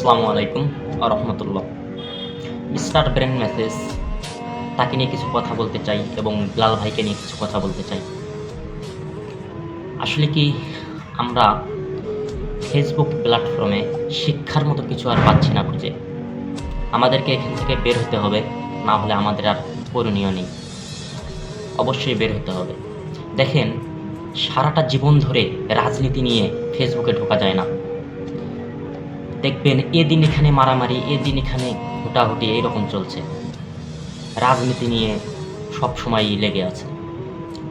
আসসালামু আলাইকুম রহমতুল্লাহ। Mister brain message তাকে নিয়ে কিছু কথা বলতে চাই এবং বিলাল ভাইকে নিয়ে কিছু কথা বলতে চাই। আসলে কি আমরা ফেসবুক প্ল্যাটফর্মে শিক্ষার মতো কিছু আর পাচ্ছি না খুঁজে। আমাদেরকে এখান থেকে বের হতে হবে, না হলে আমাদের আর করণীয় নেই। অবশ্যই বের হতে হবে। দেখেন, সারাটা জীবন ধরে রাজনীতি নিয়ে ফেসবুকে ঢোকা যায় না। দেখবেন এদিন এখানে মারামারি, এদিন এখানে হুটাহুটি এইরকম চলছে। রাজনীতি নিয়ে সব সময়ই লেগে আছে।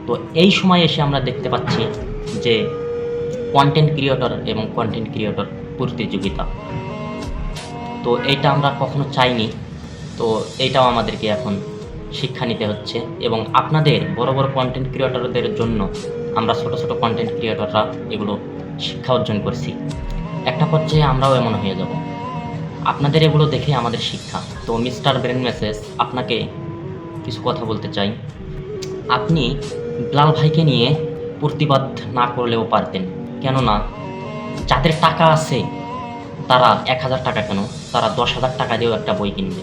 তো এই সময় এসে আমরা দেখতে পাচ্ছি যে কন্টেন্ট ক্রিয়েটর এবং কন্টেন্ট ক্রিয়েটর প্রতিযোগিতা। তো এইটা আমরা কখনো চাইনি। তো এইটাও আমাদেরকে এখন শিক্ষা নিতে হচ্ছে, এবং আপনাদের বড় বড় কন্টেন্ট ক্রিয়েটরদের জন্য আমরা ছোট ছোট কন্টেন্ট ক্রিয়েটররা এগুলো শিক্ষা অর্জন করছি। একটা পর্যায়ে আমরাও এমন হয়ে যাব। আপনাদের এগুলো দেখে আমাদের শিক্ষা। তো মিস্টার ব্রেন মেসেজ, আপনাকে কিছু কথা বলতে চাই। আপনি বিলাল ভাইকে নিয়ে প্রতিবাদ না করলেও পারতেন। কেননা যাদের টাকা আছে তারা ১,০০০ টাকা কেন, তারা ১০,০০০ টাকা দিয়েও একটা বই কিনবে,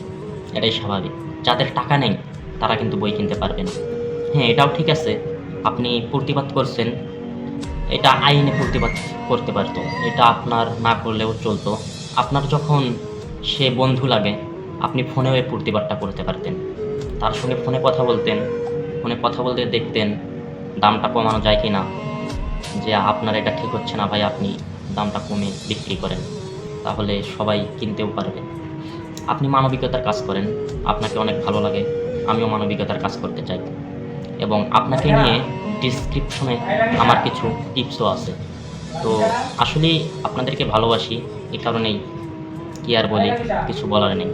এটাই স্বাভাবিক। যাদের টাকা নেই তারা কিন্তু বই কিনতে পারবে না। হ্যাঁ, এটাও ঠিক আছে, আপনি প্রতিবাদ করছেন, এটা আইনে প্রতিবাদ করতে পারতো, এটা আপনার না করলেও চলতো। আপনার যখন সে বন্ধু লাগে আপনি ফোনেও এই প্রতিবাদটা করতে পারতেন, তার সঙ্গে ফোনে কথা বলতেন, ফোনে কথা বলতে দেখতেন দামটা কমানো যায় কি না, যে আপনার এটা ঠিক হচ্ছে না ভাই, আপনি দামটা কমে বিক্রি করেন, তাহলে সবাই কিনতেও পারবে। আপনি মানবিকতার কাজ করেন, আপনাকে অনেক ভালো লাগে, আমিও মানবিকতার কাজ করতে চাই। এবং আপনাকে নিয়ে ডিসক্রিপশনে আমার কিছু টিপসও আছে। তো আসলেই আপনাদেরকে ভালোবাসি, এই কারণেই কি আর বলি, কিছু বলার নেই।